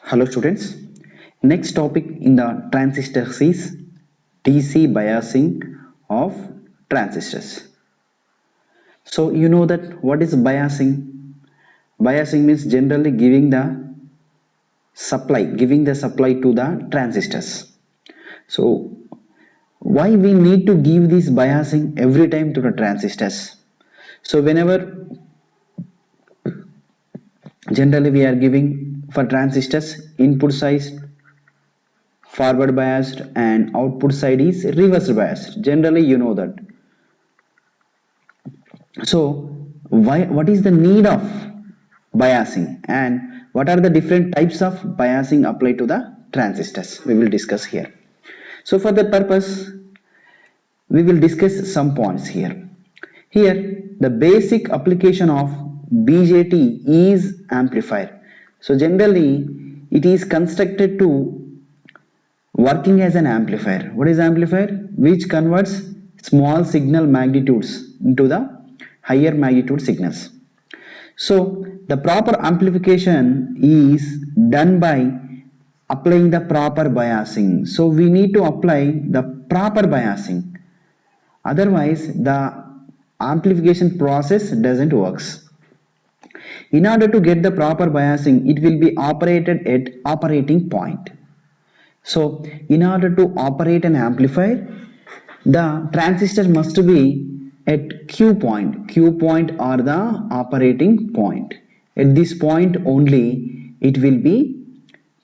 Hello students. Next topic in the transistors is DC biasing of transistors. So you know that what is biasing? Biasing means generally giving the supply to the transistors. So why we need to give this biasing every time to the transistors? So whenever generally we are giving for transistors input size forward biased and output side is reverse biased, generally you know that. So what is the need of biasing and what are the different types of biasing applied to the transistors, we will discuss here. So for that purpose we will discuss some points here. Here the basic application of BJT is amplifier. So generally it is constructed to working as an amplifier. What is amplifier? Which converts small signal magnitudes into the higher magnitude signals. So the proper amplification is done by applying the proper biasing. So we need to apply the proper biasing. Otherwise the amplification process doesn't works. In order to get the proper biasing, it will be operated at operating point. So in order to operate an amplifier, the transistor must be at Q point. Q point are the operating point. At this point only it will be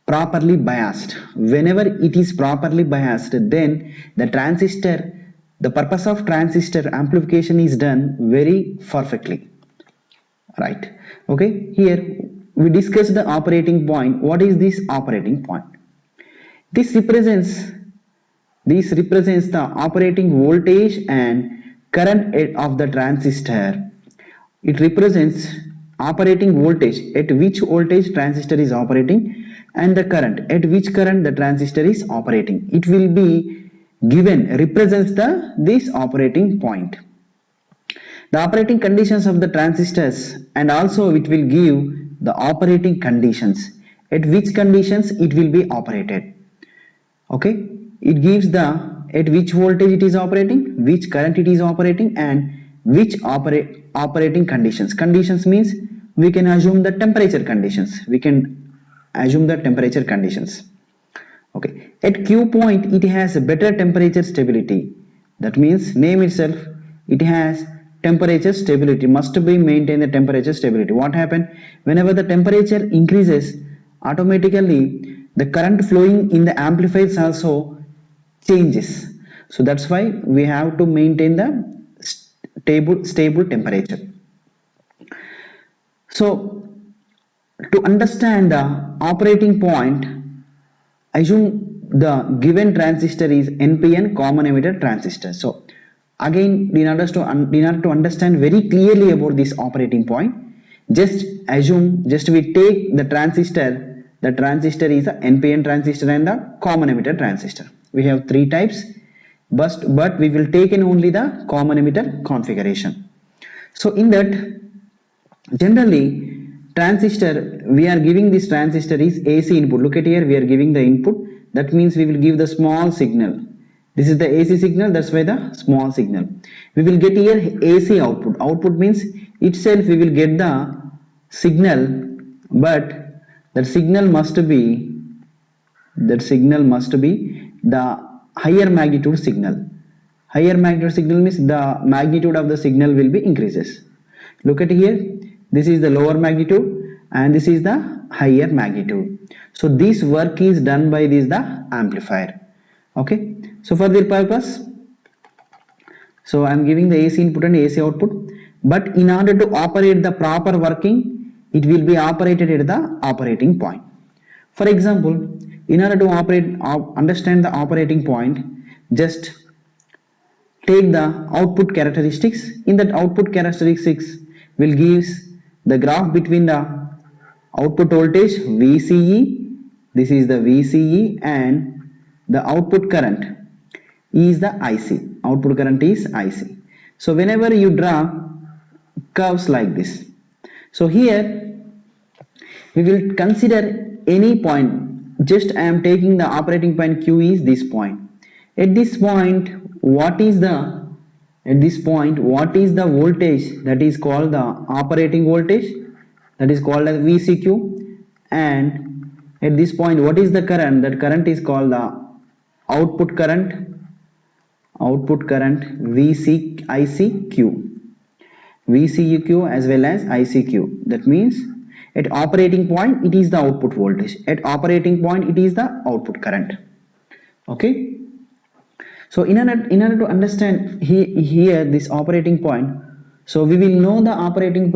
properly biased. Whenever it is properly biased, then the purpose of transistor amplification is done very perfectly. Right. Okay. Here we discuss the operating point. What is this operating point? This represents the operating voltage and current of the transistor. It represents operating voltage, at which voltage transistor is operating, and the current, at which current the transistor is operating. It will be represents this operating point. The operating conditions of the transistors, and also it will give the operating conditions, at which conditions it will be operated. Okay, it gives the at which voltage it is operating, which current it is operating, and which operating conditions. Conditions means we can assume the temperature conditions. Okay, at Q point it has a better temperature stability. That means name itself, it has temperature stability, must be maintain the temperature stability. What happen? Whenever the temperature increases, automatically the current flowing in the amplifiers also changes. So that's why we have to maintain the stable temperature. So to understand the operating point, assume the given transistor is NPN common emitter transistor. So again, in order to understand very clearly about this operating point, just we take the transistor. The transistor is a NPN transistor and a common emitter transistor. We have three types, but we will take in only the common emitter configuration. So in that, generally transistor, we are giving this transistor is AC input. Look at here, we are giving the input. That means we will give the small signal. This is the AC signal, that's why the small signal. We will get here AC output. Output means itself we will get the signal, but that signal must be the higher magnitude signal. Higher magnitude signal means the magnitude of the signal will be increases. Look at here, this is the lower magnitude and this is the higher magnitude. So this work is done by the amplifier. Okay, so for this purpose, so I am giving the AC input and AC output, but in order to operate the proper working, it will be operated at the operating point. For example, in order to understand the operating point, just take the output characteristics. In that output characteristics will give the graph between the output voltage VCE, this is the VCE, and the output current is the IC. Output current is IC. So whenever you draw curves like this, so here we will consider any point, just I am taking the operating point Q is this point. At this point, what is the voltage that is called the operating voltage, that is called as VCQ, and at this point what is the current, that current is called the output current VCEQ as well as ICQ. That means at operating point it is the output voltage, at operating point it is the output current. Okay, so in order to understand here this operating point, so we will know the operating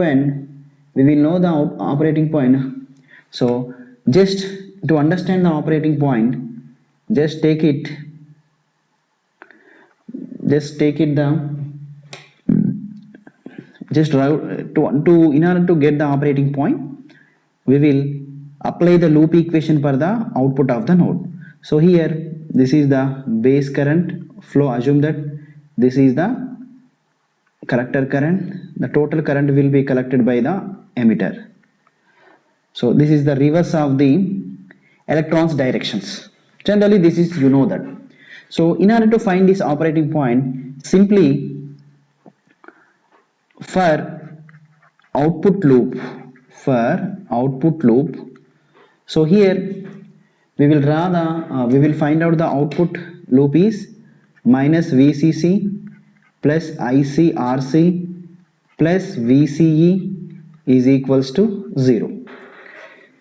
point, so just to understand the operating point, just take it in order to get the operating point, we will apply the loop equation for the output of the node. So here this is the base current flow, assume that this is the collector current, the total current will be collected by the emitter. So this is the reverse of the electrons directions. Generally this is, you know that. So in order to find this operating point, simply for output loop, so here we will find out the output loop is minus VCC plus ICRC plus VCE is equals to 0.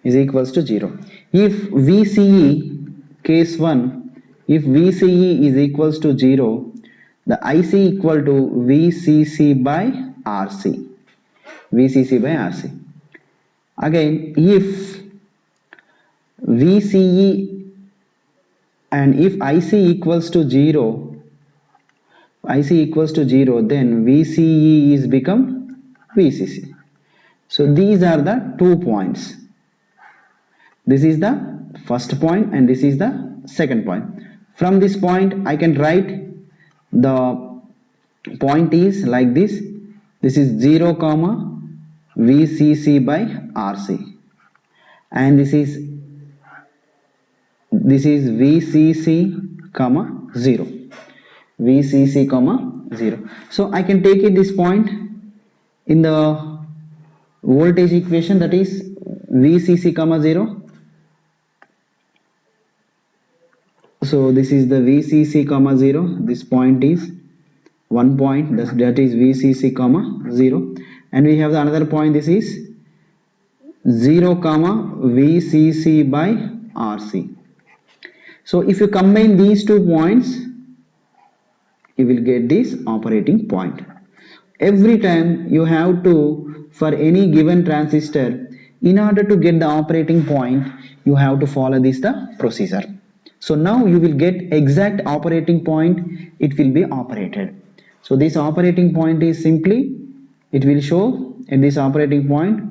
If VCE, case 1, if VCE is equals to 0, the IC equal to VCC by RC. Again, if VCE and if IC equals to 0, then VCE is become VCC. So these are the 2 points. This is the first point and this is the second point. From this point I can write the point is like this. This is 0 comma VCC by RC, and this is VCC comma 0. So I can take it this point in the voltage equation, that is VCC comma 0. So this is the VCC comma 0, this point is 1 point, that is VCC comma 0, and we have the another point, this is 0 comma VCC by RC. So if you combine these 2 points, you will get this operating point. Every time you have to, for any given transistor, in order to get the operating point, you have to follow this the procedure. So now you will get exact operating point, it will be operated. So this operating point is simply, it will show at this operating point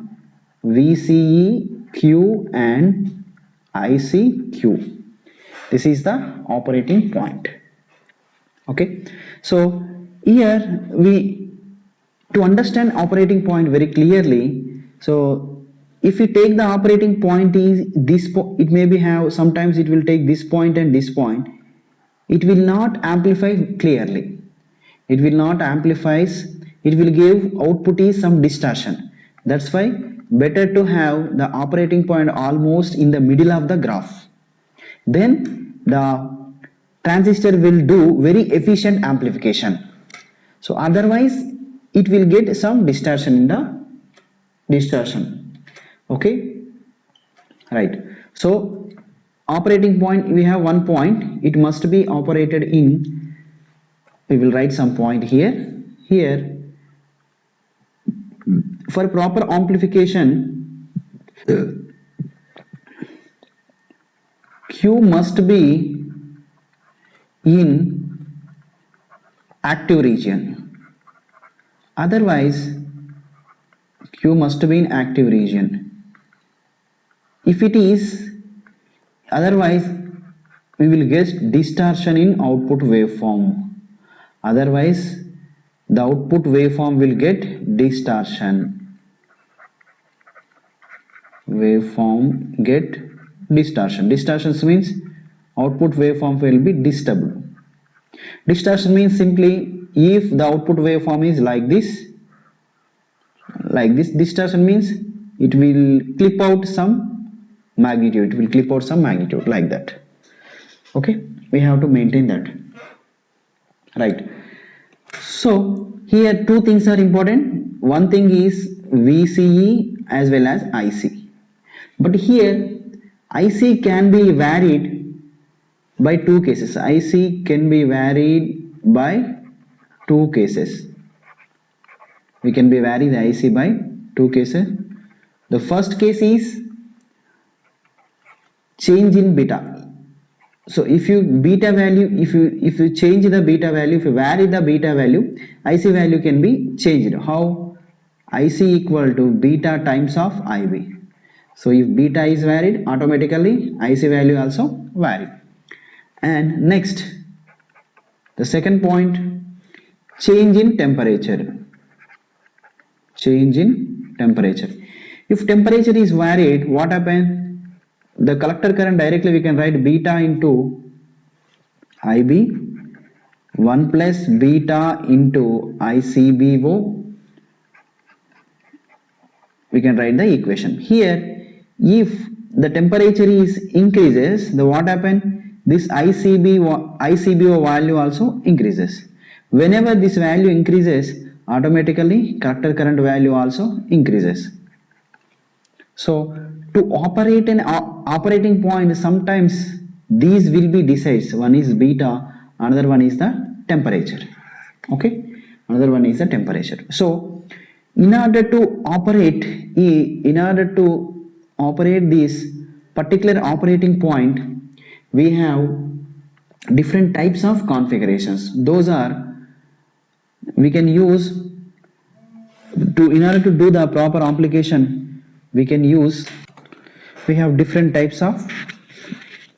VCE, Q and ICQ. This is the operating point. Okay, so here to understand operating point very clearly, so if you take the operating point is this, it may be have, sometimes it will take this point and this point, it will not amplify clearly, it will give output is some distortion. That's why better to have the operating point almost in the middle of the graph, then the transistor will do very efficient amplification. So otherwise it will get some distortion in the okay, right. So operating point, we have 1 point, it must be operated in, we will write some point here for proper amplification. Q must be in active region, otherwise Q must be in active region. If it is, otherwise we will get distortion in output waveform, otherwise the output waveform will get distortion, distortion. Distortions means output waveform will be disturbed. Distortion means simply if the output waveform is like this, distortion means it will clip out some magnitude, like that. Okay, we have to maintain that, right? So here two things are important. One thing is VCE as well as IC. But here IC can be varied by two cases. IC can be varied by two cases. We can be vary the IC by two cases. The first case is change in beta. So if you beta value, if you change the beta value, if you vary the beta value, IC value can be changed. How? IC equal to beta times of IB. So if beta is varied, automatically IC value also vary. And next, the second point, change in temperature. Change in temperature. If temperature is varied, what happens? The collector current directly we can write beta into IB 1 plus beta into ICBO. We can write the equation. Here, if the temperature is increases, the what happen? This ICBO value also increases. Whenever this value increases, automatically collector current value also increases. So to operate an operating point, sometimes these will be decides. One is beta, another one is the temperature. Okay, another one is the temperature. So in order to operate this particular operating point, we have different types of configurations. Those are we can use in order to do the proper application. We have different types of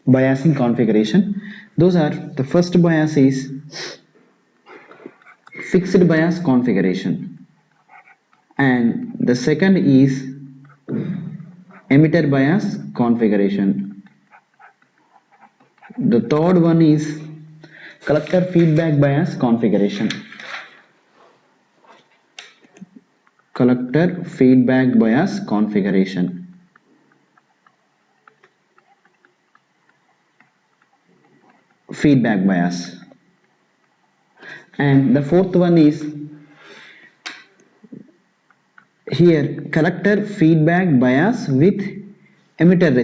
biasing configuration. Those are, the first bias is fixed bias configuration, and the second is emitter bias configuration. The third one is collector feedback bias configuration. Collector feedback bias configuration. Feedback bias. And the fourth one is here collector feedback bias with emitter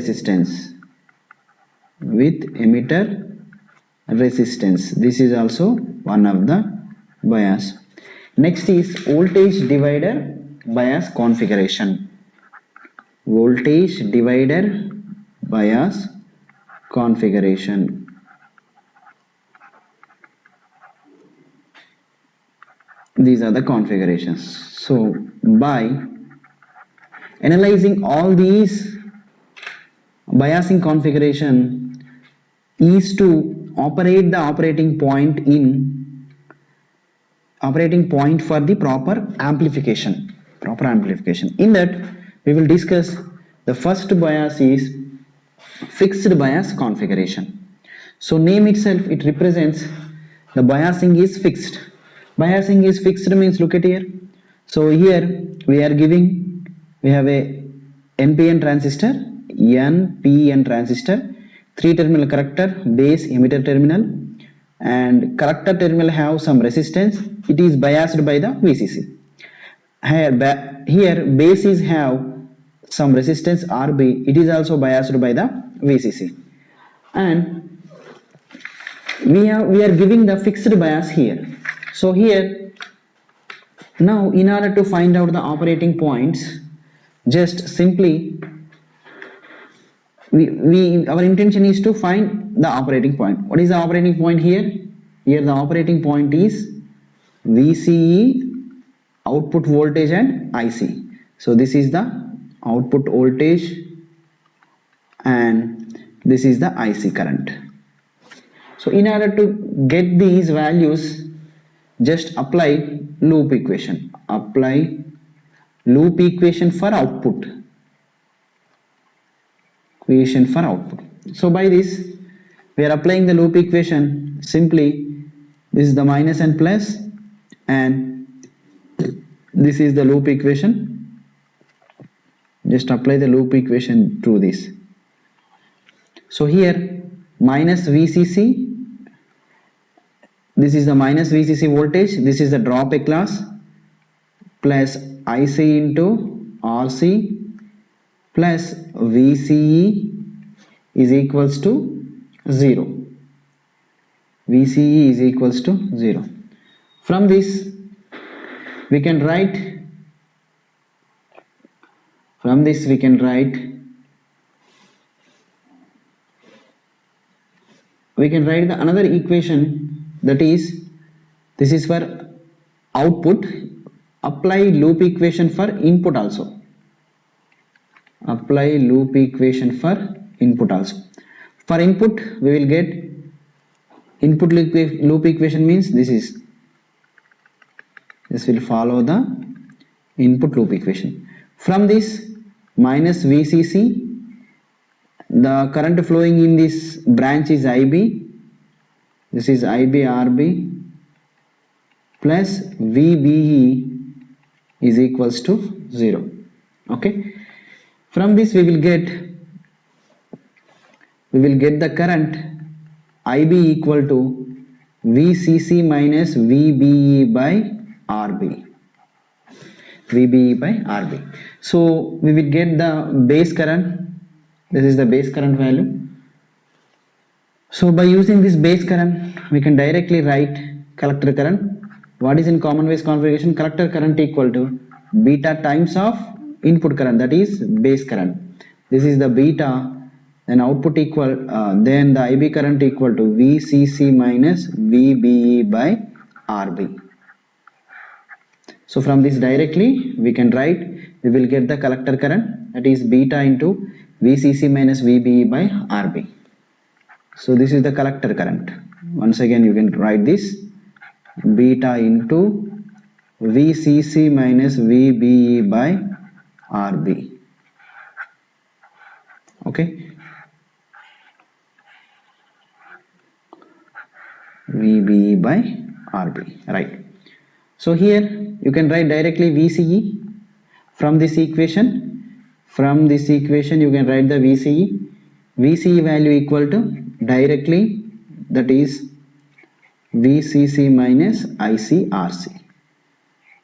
resistance. This is also one of the bias. Next is voltage divider bias configuration. Voltage divider bias configuration. These are the configurations. So by analyzing all these biasing configuration is to operate the operating point for the proper amplification. In that we will discuss the first bias is fixed bias configuration. So name itself, it represents the biasing is fixed. Biasing is fixed means, look at here. So here we have a NPN transistor, NPN transistor, 3 terminal collector, base, emitter terminal, and collector terminal have some resistance. It is biased by the VCC. Here bases have some resistance RB. It is also biased by the VCC. And we are giving the fixed bias here. So here now in order to find out the operating points, just simply our intention is to find the operating point. What is the operating point here? Here the operating point is VCE, output voltage, and IC. So this is the output voltage and this is the IC current. So in order to get these values, just apply loop equation. For output. equation for output. So by this we are applying the loop equation. Simply this is the minus and plus, and this is the loop equation. Just apply the loop equation through this. So here minus VCC, this is the minus VCC voltage, this is the drop across, plus IC into RC plus VCE is equals to 0. VCE is equals to 0. From this we can write the another equation, that is, this is for output. Apply loop equation for input also. Apply loop equation for input also. For input we will get input loop equation means this will follow the input loop equation. From this minus VCC, the current flowing in this branch is IB, this is IB RB, plus VBE is equals to 0. Okay, from this we will get the current IB equal to VCC minus VBE by RB. So we will get the base current. This is the base current value. So by using this base current we can directly write collector current. What is in common base configuration? Collector current equal to beta times of input current, that is base current. This is the beta, then output equal, then the IB current equal to VCC minus VBE by RB. So from this directly we can write, we will get the collector current, that is beta into VCC minus VBE by RB. So this is the collector current. Once again you can write this, beta into VCC minus VBE by RB. Okay, VBE by RB, right. So here you can write directly VCE. From this equation you can write the VCE value equal to directly, that is VCC minus ICRC.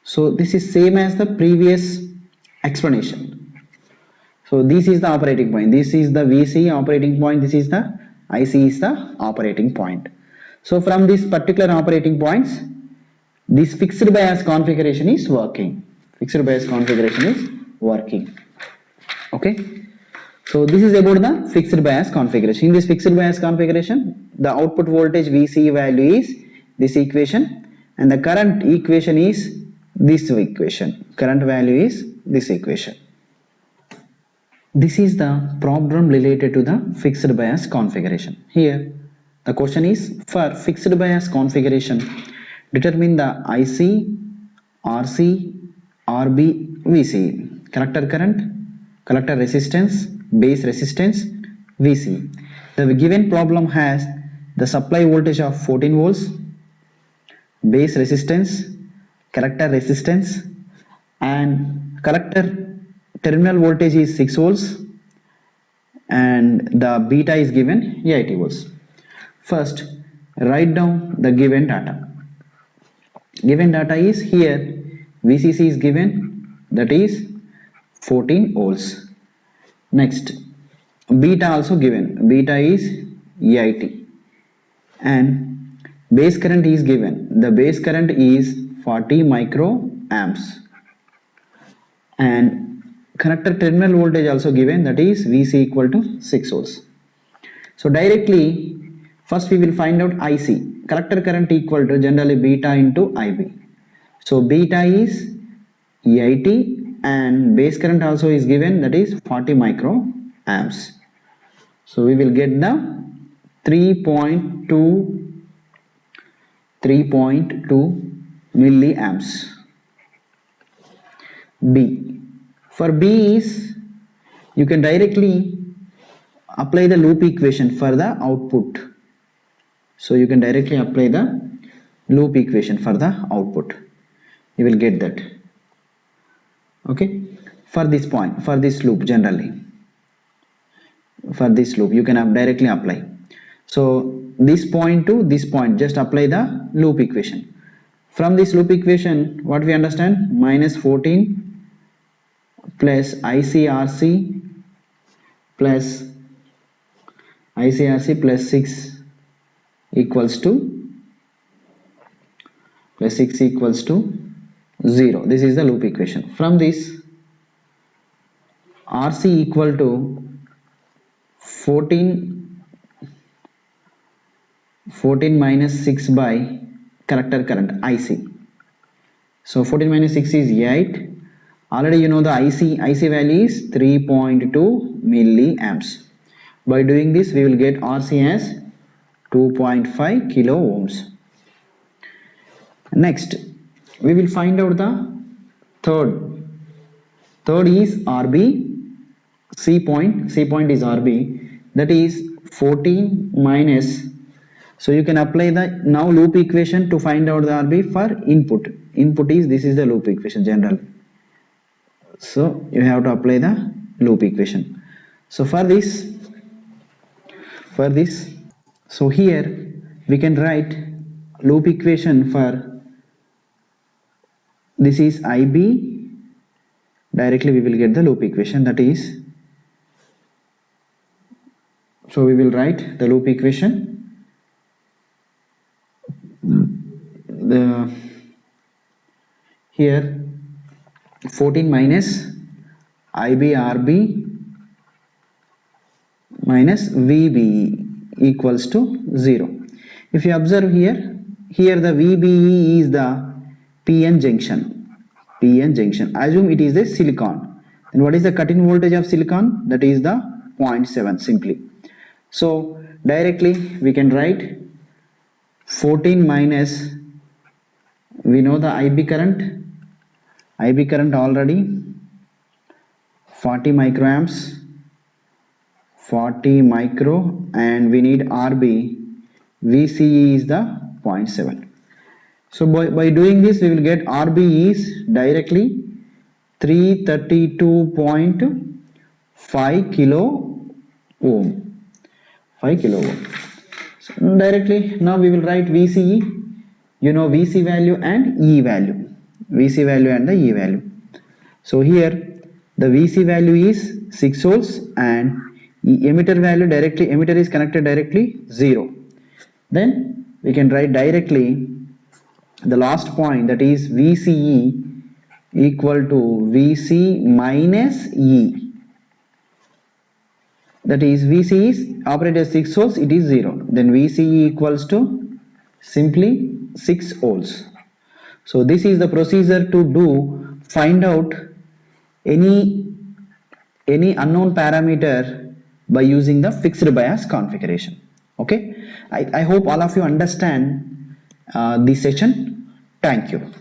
So this is same as the previous explanation. So this is the operating point, this is the VCE operating point, this is the IC is the operating point. So from this particular operating points, this fixed bias configuration is working. Okay, so this is about the fixed bias configuration. In this fixed bias configuration, the output voltage VCE value is this equation, and the current equation is this equation. Current value is this equation. This is the problem related to the fixed bias configuration. Here the question is, for fixed bias configuration, determine the IC, RC, RB, VCE, collector current, collector resistance, base resistance, VCE. The given problem has the supply voltage of 14 volts, base resistance, collector resistance, and collector terminal voltage is 6 volts, and the beta is given 80 volts. First write down the given data. Given data is here VCC is given, that is 14 volts. Next beta also given, beta is 80, and base current is given, the base current is 40 microamps, and connector terminal voltage also given, that is VC equal to 6 volts. So directly first we will find out IC, collector current equal to generally beta into IB. So beta is 80 and base current also is given, that is 40 microamps. So we will get the 3.2 milliamps. B, for B is, you can directly apply the loop equation for the output. So you can directly apply the loop equation for the output. You will get that. Okay, for this point, for this loop, generally for this loop you can directly apply. So this point to this point, just apply the loop equation. From this loop equation, what we understand, minus 14 plus ICRC plus 6 equals to 0. This is the loop equation. From this, RC equal to 14 minus 6 by collector current IC. So 14 minus 6 is 8. Already you know the IC value is 3.2 milliamps. By doing this, we will get RC as 2.5 kilo ohms. Next, we will find out the third. Third is RB. C point is RB. That is 14 minus. So you can apply the now loop equation to find out the RB for input. Input is, this is the loop equation general. So you have to apply the loop equation. So for this, so here we can write loop equation for this is IB. Directly we will get the loop equation, that is, so we will write the loop equation. Here 14 minus IBRB minus VBE equals to 0. If you observe here the VBE is the PN junction. Assume it is a silicon. Then what is the cut-in voltage of silicon? That is the 0.7 simply. So directly we can write 14 minus, we know the IB current already 40 microamps, 40 micro, and we need RB. VCE is the 0.7. So by doing this, we will get RB is directly 332.5 kilo ohm. 5 kilo ohm. So directly now we will write VCE. You know VC value and E value. VC value and the E value. So here the VC value is 6 volts and emitter value directly, emitter is connected directly 0. Then we can write directly the last point, that is VCE equal to VC minus E. That is VC is operated 6 volts, it is 0. Then VCE equals to simply 6 volts. So this is the procedure to find out any unknown parameter by using the fixed bias configuration. Okay, I hope all of you understand this session. Thank you.